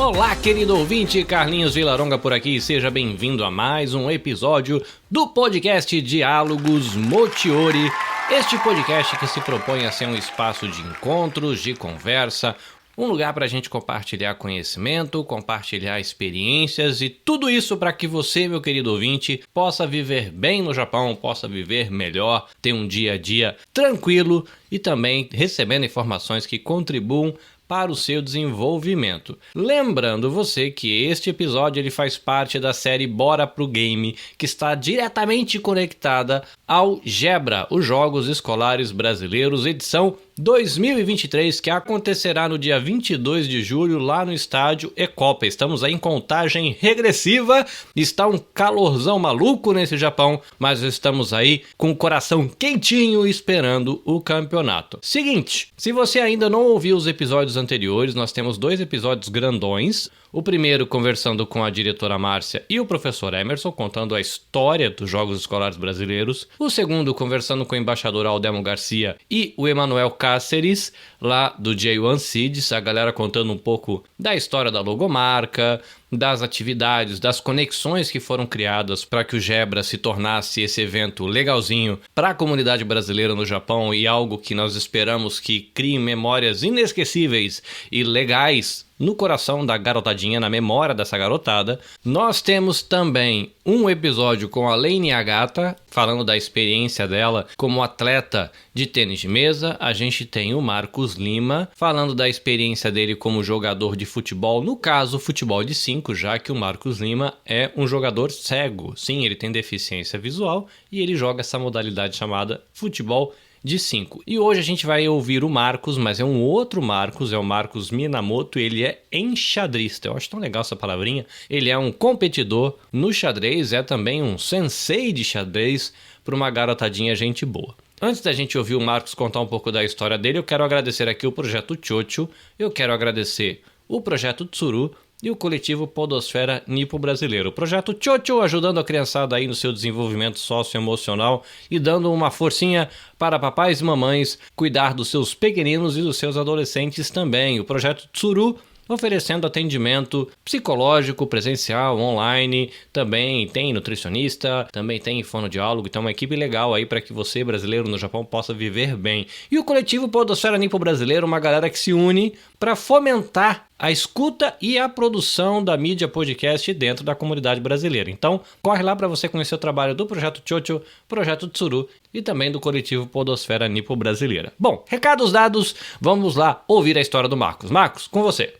Olá, querido ouvinte, Carlinhos Villaronga por aqui, seja bem-vindo a mais um episódio do podcast Diálogos Motiori, este podcast que se propõe a ser um espaço de encontros, de conversa, um lugar para a gente compartilhar conhecimento, compartilhar experiências e tudo isso para que você, meu querido ouvinte, possa viver bem no Japão, possa viver melhor, ter um dia a dia tranquilo e também recebendo informações que contribuam para o seu desenvolvimento. Lembrando você que este episódio ele faz parte da série Bora Pro Game, que está diretamente conectada ao Gebra, os Jogos Escolares Brasileiros, edição 2023, que acontecerá no dia 22 de julho lá no estádio Ecopa. Estamos aí em contagem regressiva, está um calorzão maluco nesse Japão, mas estamos aí com o coração quentinho esperando o campeonato. Seguinte, se você ainda não ouviu os episódios anteriores, nós temos 2 episódios grandões. O primeiro conversando com a diretora Márcia e o professor Emerson, contando a história dos Jogos Escolares Brasileiros. O segundo conversando com o embaixador Aldemo Garcia e o Emanuel Cáceres, lá do J1 Seeds, a galera contando um pouco da história da logomarca, das atividades, das conexões que foram criadas para que o Gebra se tornasse esse evento legalzinho para a comunidade brasileira no Japão e algo que nós esperamos que crie memórias inesquecíveis e legais no coração da garotadinha, na memória dessa garotada. Nós temos também um episódio com a Lane Agata, falando da experiência dela como atleta de tênis de mesa. A gente tem o Marcos Lima, falando da experiência dele como jogador de futebol, no caso, futebol de 5, já que o Marcos Lima é um jogador cego. Sim, ele tem deficiência visual e ele joga essa modalidade chamada futebol de 5. E hoje a gente vai ouvir o Marcos, mas é um outro Marcos, é o Marcos Minamoto, ele é enxadrista. Eu acho tão legal essa palavrinha. Ele é um competidor no xadrez, é também um sensei de xadrez para uma garotadinha gente boa. Antes da gente ouvir o Marcos contar um pouco da história dele, eu quero agradecer aqui o Projeto Chocho, eu quero agradecer o Projeto Tsuru e o coletivo Podosfera Nipo Brasileiro. O Projeto Chocho ajudando a criançada aí no seu desenvolvimento socioemocional e dando uma forcinha para papais e mamães cuidar dos seus pequeninos e dos seus adolescentes também. O Projeto Tsuru oferecendo atendimento psicológico, presencial, online, também tem nutricionista, também tem fonoaudiólogo, então é uma equipe legal aí para que você, brasileiro no Japão, possa viver bem. E o coletivo Podosfera Nipo Brasileiro, uma galera que se une para fomentar a escuta e a produção da mídia podcast dentro da comunidade brasileira. Então, corre lá para você conhecer o trabalho do Projeto Chocho, Projeto Tsuru e também do coletivo Podosfera Nipo Brasileira. Bom, recados dados, vamos lá ouvir a história do Marcos. Marcos, com você.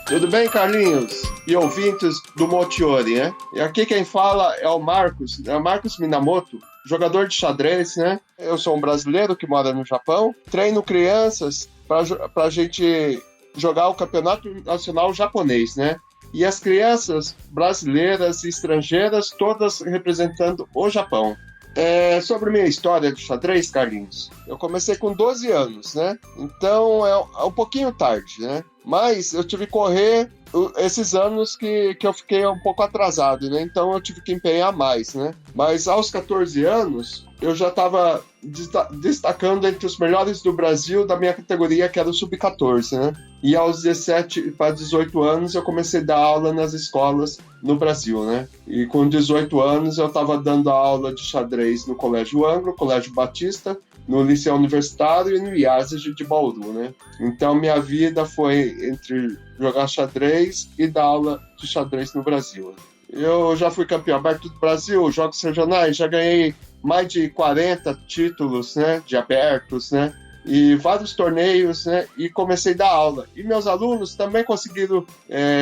Tudo bem, Carlinhos? E ouvintes do Motiori, né? E aqui quem fala é o Marcos Minamoto, jogador de xadrez, né? Eu sou um brasileiro que mora no Japão, treino crianças para a gente jogar o Campeonato Nacional Japonês, né? E as crianças brasileiras e estrangeiras, todas representando o Japão. Sobre minha história de xadrez, Carlinhos, eu comecei com 12 anos, né? Então é um pouquinho tarde, né? Mas eu tive que correr esses anos que eu fiquei um pouco atrasado, né? Então eu tive que empenhar mais, né? Mas aos 14 anos, eu já estava destacando entre os melhores do Brasil da minha categoria, que era o Sub-14, né? E aos 17 para 18 anos, eu comecei a dar aula nas escolas no Brasil, né? E com 18 anos, eu estava dando aula de xadrez no Colégio Anglo, Colégio Batista, no Liceu Universitário e no IASEG de Bauru, né? Então, minha vida foi entre jogar xadrez e dar aula de xadrez no Brasil. Eu já fui campeão aberto do Brasil, jogos regionais, já ganhei mais de 40 títulos, né, de abertos, né? E vários torneios, né? E comecei a dar aula. E meus alunos também conseguiram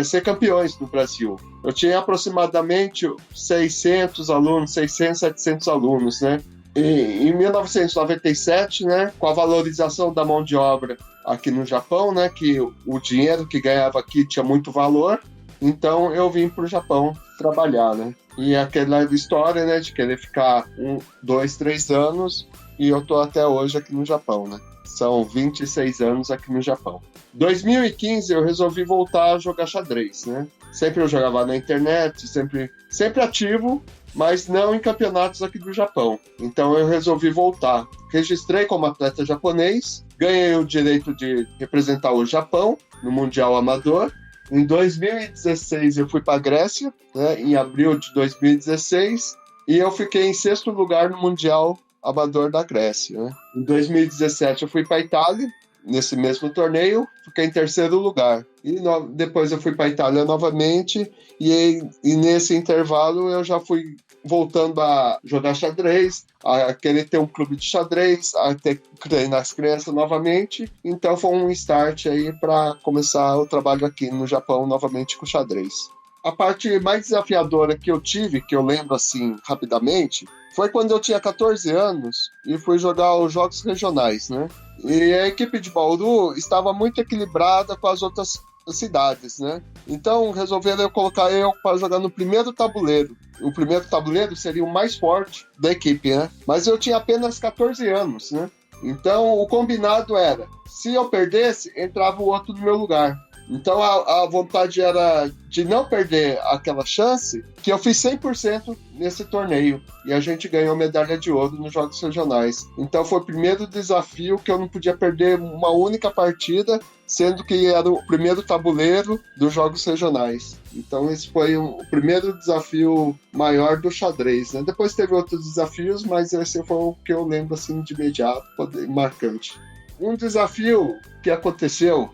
ser campeões no Brasil. Eu tinha aproximadamente 600 alunos, 600, 700 alunos, né? E, em 1997, né, com a valorização da mão de obra aqui no Japão, né, que o dinheiro que ganhava aqui tinha muito valor, então eu vim para o Japão trabalhar, né? E aquela história, né, de querer ficar 1, 2, 3 anos, e eu tô até hoje aqui no Japão, né? São 26 anos aqui no Japão. Em 2015 eu resolvi voltar a jogar xadrez, né? Sempre eu jogava na internet, sempre ativo, mas não em campeonatos aqui do Japão. Então eu resolvi voltar. Registrei como atleta japonês, ganhei o direito de representar o Japão no Mundial Amador. Em 2016 eu fui para a Grécia, né, em abril de 2016, e eu fiquei em 6º lugar no Mundial Amador da Grécia. Né? Em 2017 eu fui para a Itália, nesse mesmo torneio, fiquei em 3º lugar. E depois eu fui para a Itália novamente, e nesse intervalo eu já fui voltando a jogar xadrez, a querer ter um clube de xadrez, a ter que treinar as crianças novamente. Então foi um start aí para começar o trabalho aqui no Japão novamente com xadrez. A parte mais desafiadora que eu tive, que eu lembro assim rapidamente, foi quando eu tinha 14 anos e fui jogar os jogos regionais, né? E a equipe de Bauru estava muito equilibrada com as outras cidades, né? Então resolveram colocar eu para jogar no primeiro tabuleiro. O primeiro tabuleiro seria o mais forte da equipe, né? Mas eu tinha apenas 14 anos, né? Então o combinado era, se eu perdesse, entrava o outro no meu lugar. Então a vontade era de não perder aquela chance, que eu fiz 100% nesse torneio. E a gente ganhou medalha de ouro nos Jogos Regionais. Então foi o primeiro desafio que eu não podia perder uma única partida, sendo que era o primeiro tabuleiro dos Jogos Regionais. Então esse foi o primeiro desafio maior do xadrez, né? Depois teve outros desafios, mas esse foi o que eu lembro assim de imediato, marcante. Um desafio que aconteceu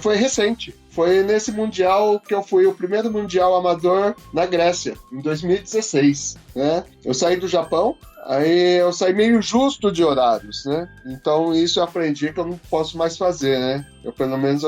foi recente. Foi nesse Mundial que eu fui o primeiro Mundial Amador na Grécia, em 2016. Né? Eu saí do Japão, aí eu saí meio justo de horários, né? Então isso eu aprendi que eu não posso mais fazer, né? Eu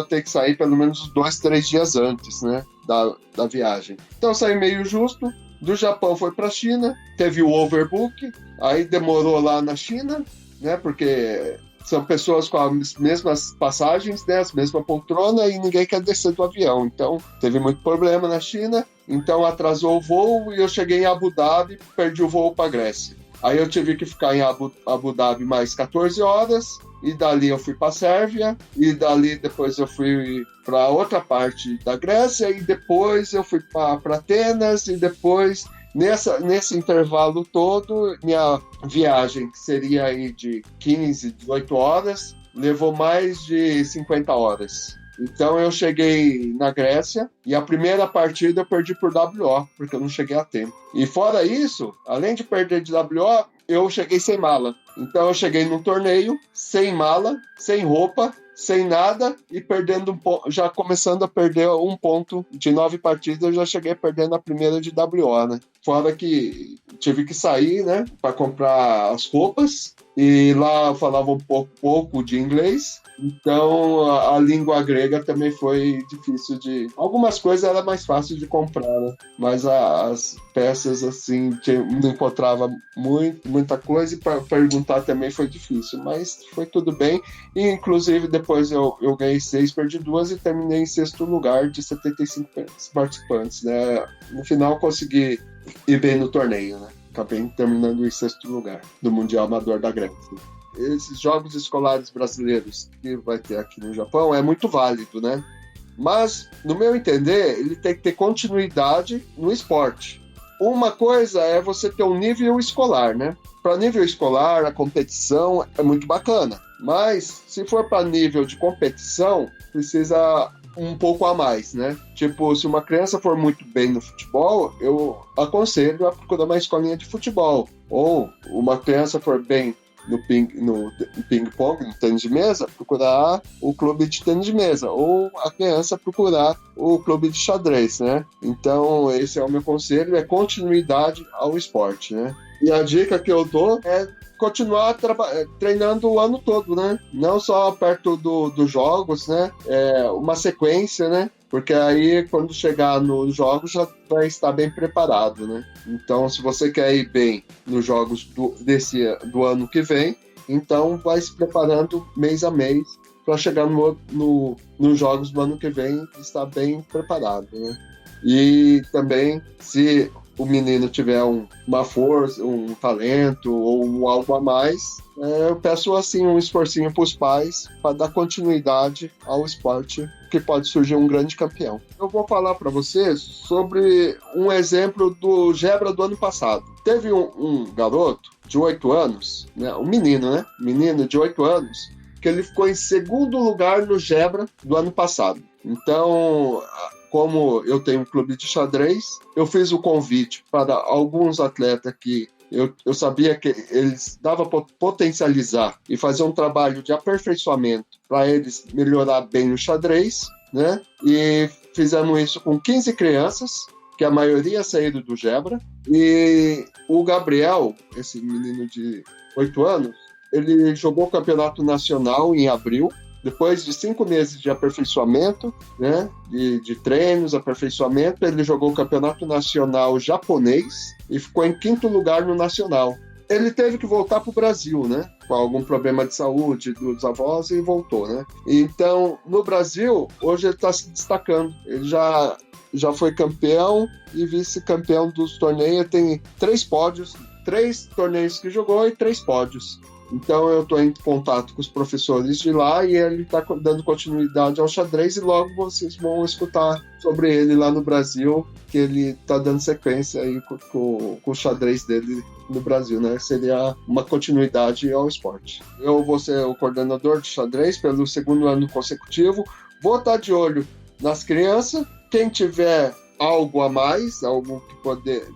tenho que sair pelo menos 2-3 dias antes, né? Da viagem. Então eu saí meio justo. Do Japão foi para a China, teve o overbook, aí demorou lá na China, né? Porque são pessoas com as mesmas passagens, né, as mesmas poltronas, e ninguém quer descer do avião. Então, teve muito problema na China, então atrasou o voo e eu cheguei em Abu Dhabi, perdi o voo para a Grécia. Aí eu tive que ficar em Abu Dhabi mais 14 horas, e dali eu fui para a Sérvia, e dali depois eu fui para outra parte da Grécia, e depois eu fui para Atenas, e depois... Nesse intervalo todo, minha viagem, que seria aí de 15, 18 horas, levou mais de 50 horas. Então eu cheguei na Grécia e a primeira partida eu perdi por WO, porque eu não cheguei a tempo. E fora isso, além de perder de WO, eu cheguei sem mala. Então eu cheguei num torneio, sem mala, sem roupa, sem nada e perdendo já começando a perder um ponto de 9 partidas, eu já cheguei perdendo a primeira de WO, né? Fora que tive que sair, né, para comprar as roupas, e lá eu falava um pouco de inglês, então a língua grega também foi difícil de... Algumas coisas era mais fácil de comprar, né? Mas as peças, assim, não encontrava muita coisa, e para perguntar também foi difícil, mas foi tudo bem. E, inclusive, depois eu ganhei 6, perdi 2 e terminei em 6º lugar de 75 participantes, né? No final, consegui ir bem no torneio, né? Acabei terminando em 6º lugar do Mundial Amador da Grécia. Esses jogos escolares brasileiros que vai ter aqui no Japão é muito válido, né? Mas, no meu entender, ele tem que ter continuidade no esporte. Uma coisa é você ter um nível escolar, né? Para nível escolar, a competição é muito bacana. Mas, se for para nível de competição, precisa um pouco a mais, né? Tipo, se uma criança for muito bem no futebol, eu aconselho a procurar uma escolinha de futebol. Ou uma criança for bem no ping-pong, no tênis de mesa, procurar o clube de tênis de mesa. Ou a criança procurar o clube de xadrez, né? Então, esse é o meu conselho, é continuidade ao esporte, né? E a dica que eu dou é continuar treinando o ano todo, né? Não só perto dos jogos, né? Uma sequência, né? Porque aí, quando chegar nos jogos, já vai estar bem preparado, né? Então, se você quer ir bem nos jogos do ano que vem, então vai se preparando mês a mês para chegar nos jogos do ano que vem e estar bem preparado, né? E também, se o menino tiver uma força, um talento ou algo a mais, eu peço assim um esforcinho para os pais para dar continuidade ao esporte, que pode surgir um grande campeão. Eu vou falar para vocês sobre um exemplo do Gebra do ano passado. Teve um garoto de 8 anos, né? Um menino, né? Menino de 8 anos, que ele ficou em segundo lugar no Gebra do ano passado. Então, como eu tenho um clube de xadrez, eu fiz o convite para alguns atletas que eu sabia que eles davam para potencializar e fazer um trabalho de aperfeiçoamento para eles melhorar bem o xadrez, né? E fizemos isso com 15 crianças, que a maioria saíram do Gebra. E o Gabriel, esse menino de 8 anos, ele jogou o campeonato nacional em abril, depois de 5 meses de aperfeiçoamento, né, de treinos, aperfeiçoamento, ele jogou o campeonato nacional japonês e ficou em 5º lugar no nacional. Ele teve que voltar para o Brasil, né, com algum problema de saúde dos avós, e voltou, né. Então, no Brasil, hoje ele está se destacando. Ele já foi campeão e vice-campeão dos torneios, tem 3 pódios, 3 torneios que jogou e 3 pódios. Então eu estou em contato com os professores de lá e ele está dando continuidade ao xadrez, e logo vocês vão escutar sobre ele lá no Brasil, que ele está dando sequência aí com o xadrez dele no Brasil, né? Seria uma continuidade ao esporte. Eu vou ser o coordenador de xadrez pelo 2º ano consecutivo, vou estar de olho nas crianças, quem tiver algo a mais, algo que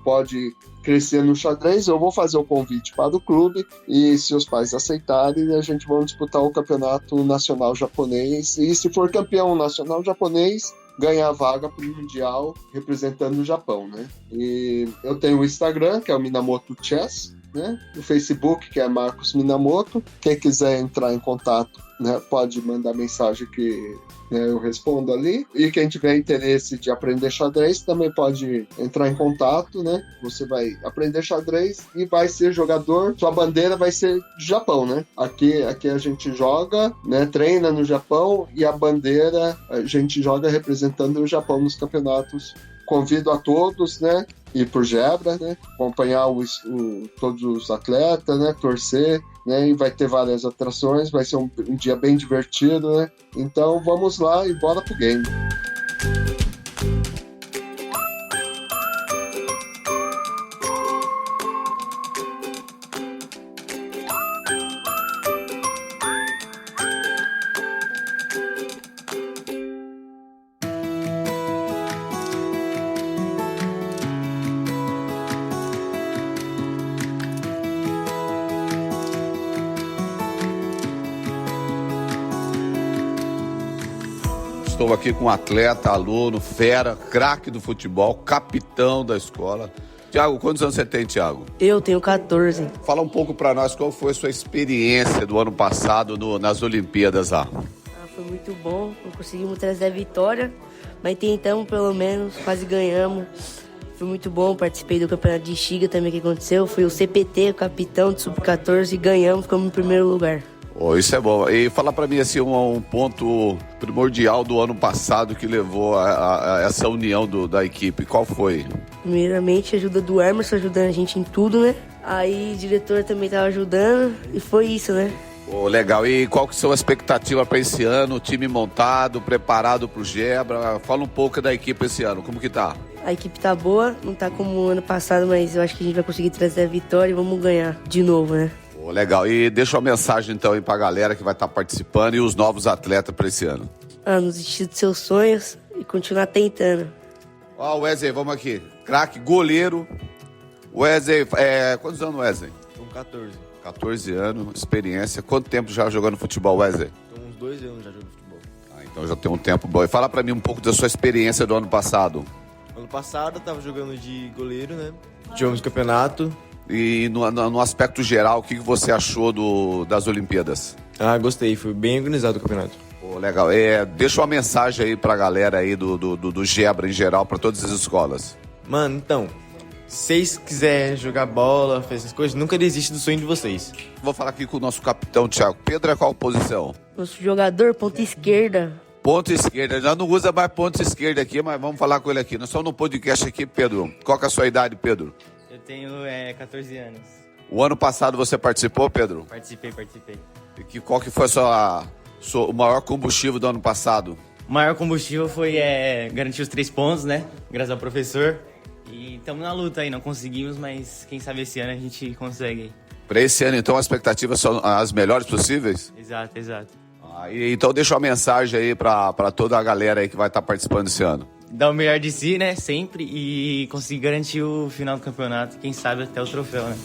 pode crescer no xadrez, eu vou fazer o convite para o clube, e se os pais aceitarem, a gente vai disputar o campeonato nacional japonês, e se for campeão nacional japonês, ganhar a vaga para o Mundial representando o Japão, né? E eu tenho o Instagram, que é o Minamoto Chess, né? O Facebook, que é Marcos Minamoto. Quem quiser entrar em contato, né, pode mandar mensagem que, né, eu respondo ali. E quem tiver interesse de aprender xadrez também pode entrar em contato, né? Você vai aprender xadrez e vai ser jogador. Sua bandeira vai ser Japão, né? Aqui a gente joga, né, treina no Japão, e a bandeira a gente joga representando o Japão nos campeonatos. Convido a todos, né, ir pro Gebra, né, acompanhar todos os atletas, né, torcer, né, e vai ter várias atrações, vai ser um dia bem divertido, né, então vamos lá e bora pro game. Estou aqui com um atleta, aluno, fera, craque do futebol, capitão da escola. Thiago, quantos anos você tem, Thiago? Eu tenho 14. Fala um pouco para nós qual foi a sua experiência do ano passado nas Olimpíadas lá. Foi muito bom, não conseguimos trazer a vitória, mas tentamos pelo menos, quase ganhamos. Foi muito bom, participei do campeonato de Xiga também que aconteceu. Fui o CPT, o capitão do Sub-14, e ganhamos, ficamos em primeiro lugar. Oh, isso é bom. E fala para mim assim, um ponto primordial do ano passado que levou a essa união da equipe. Qual foi? Primeiramente, a ajuda do Emerson, ajudando a gente em tudo, né? Aí o diretor também estava ajudando, e foi isso, né? Oh, legal. E qual que são as expectativas para esse ano? Time montado, preparado para o Gebra? Fala um pouco da equipe esse ano, como que tá? A equipe tá boa, não tá como o ano passado, mas eu acho que a gente vai conseguir trazer a vitória e vamos ganhar de novo, né? Oh, legal. E deixa uma mensagem então aí pra galera que vai estar participando e os novos atletas para esse ano. Não desistir dos seus sonhos e continuar tentando. Ó, Wesley, vamos aqui. Craque, goleiro. Wesley, quantos anos, Wesley? Com 14. 14 anos, experiência. Quanto tempo já jogando futebol, Wesley? Tô uns 2 anos já jogando futebol. Então já tem um tempo bom. E fala pra mim um pouco da sua experiência do ano passado. Ano passado eu tava jogando de goleiro, né? Jogamos campeonato. E no aspecto geral, o que você achou das Olimpíadas? Gostei. Foi bem organizado o campeonato. Pô, legal. Deixa uma mensagem aí pra galera aí do Gebra em geral, pra todas as escolas. Mano, então, se vocês quiserem jogar bola, fazer essas coisas, nunca desiste do sonho de vocês. Vou falar aqui com o nosso capitão, Thiago. Pedro é qual posição? Nosso jogador, ponta esquerda. Ponta esquerda. Já não usa mais ponta esquerda aqui, mas vamos falar com ele aqui. Nós estamos no podcast aqui, Pedro. Qual que é a sua idade, Pedro? Eu tenho 14 anos. O ano passado você participou, Pedro? Participei. E qual que foi o maior combustível do ano passado? O maior combustível foi garantir os 3 pontos, né? Graças ao professor. E estamos na luta aí, não conseguimos, mas quem sabe esse ano a gente consegue. Para esse ano, então, as expectativas são as melhores possíveis? Exato. Então deixa uma mensagem aí para toda a galera aí que vai estar participando esse ano. Dar o melhor de si, né? Sempre. E conseguir garantir o final do campeonato. Quem sabe até o troféu, né?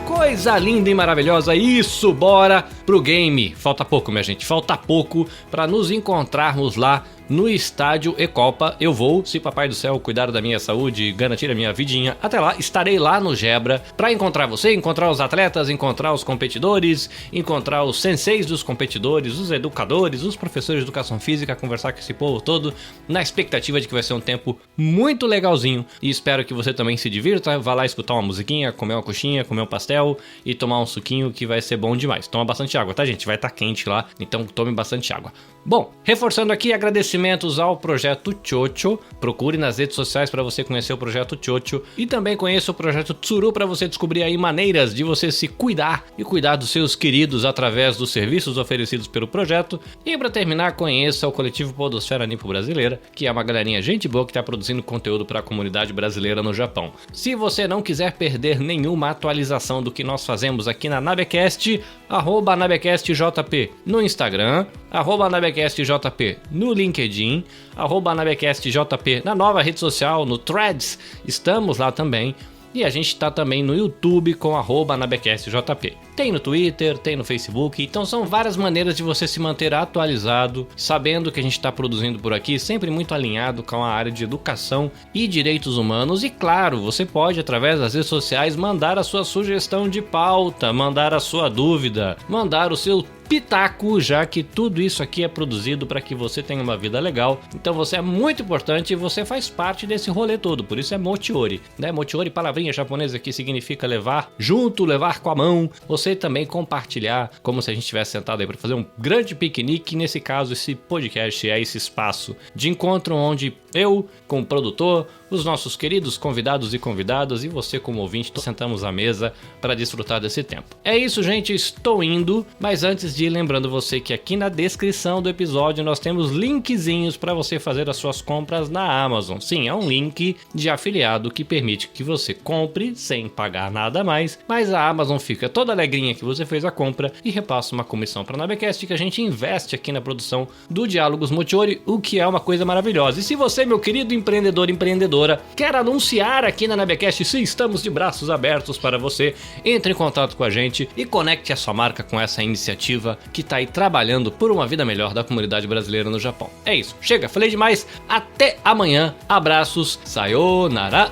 Coisa linda e maravilhosa, isso, bora pro game. Falta pouco, minha gente, falta pouco para nos encontrarmos lá no estádio Ecopa. Eu vou, se Papai do Céu cuidar da minha saúde e garantir a minha vidinha, até lá estarei lá no Gebra para encontrar você, encontrar os atletas, encontrar os competidores, encontrar os senseis dos competidores, os educadores, os professores de educação física, conversar com esse povo todo, na expectativa de que vai ser um tempo muito legalzinho e espero que você também se divirta, vá lá escutar uma musiquinha, comer uma coxinha, comer um pastel e tomar um suquinho que vai ser bom demais. Toma bastante água, tá, gente? Vai estar quente lá, então tome bastante água. Bom, reforçando aqui, agradecimentos ao Projeto Chocho. Procure nas redes sociais para você conhecer o Projeto Chocho e também conheça o Projeto Tsuru para você descobrir aí maneiras de você se cuidar e cuidar dos seus queridos através dos serviços oferecidos pelo projeto. E para terminar, conheça o Coletivo Podosfera Nipo Brasileira, que é uma galerinha gente boa que está produzindo conteúdo para a comunidade brasileira no Japão. Se você não quiser perder nenhuma atualização do que nós fazemos aqui na Nabecast, @NabecastJP no Instagram, @NabecastJP no LinkedIn, @NabecastJP na nova rede social, no Threads, estamos lá também. E a gente tá também no YouTube com @NabecastJP. Tem no Twitter, tem no Facebook, então são várias maneiras de você se manter atualizado, sabendo que a gente está produzindo por aqui, sempre muito alinhado com a área de educação e direitos humanos. E claro, você pode, através das redes sociais, mandar a sua sugestão de pauta, mandar a sua dúvida, mandar o seu pitaco, já que tudo isso aqui é produzido para que você tenha uma vida legal. Então você é muito importante e você faz parte desse rolê todo, por isso é Mochiori, né? Mochiori, palavrinha japonesa que significa levar junto, levar com a mão. Você também compartilhar, como se a gente estivesse sentado aí para fazer um grande piquenique. Nesse caso, esse podcast é esse espaço de encontro onde eu, como produtor, os nossos queridos convidados e convidadas e você como ouvinte, sentamos à mesa para desfrutar desse tempo. É isso, gente, estou indo, mas antes de ir, lembrando você que aqui na descrição do episódio nós temos linkzinhos para você fazer as suas compras na Amazon. Sim, é um link de afiliado que permite que você compre sem pagar nada mais, mas a Amazon fica toda alegrinha que você fez a compra e repassa uma comissão para a Nabecast que a gente investe aqui na produção do Diálogos Mochiori, o que é uma coisa maravilhosa. E se você, meu querido empreendedor, empreendedora, quer anunciar aqui na Nabecast, sim, estamos de braços abertos para você. Entre em contato com a gente e conecte a sua marca com essa iniciativa que tá aí trabalhando por uma vida melhor da comunidade brasileira no Japão. É isso, chega, falei demais, até amanhã, abraços, sayonara!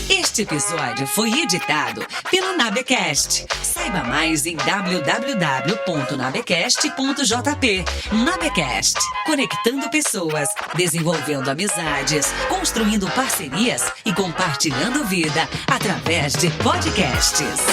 Este episódio foi editado pelo Nabecast. Saiba mais em www.nabecast.jp. Nabecast, conectando pessoas, desenvolvendo amizades, construindo parcerias e compartilhando vida através de podcasts.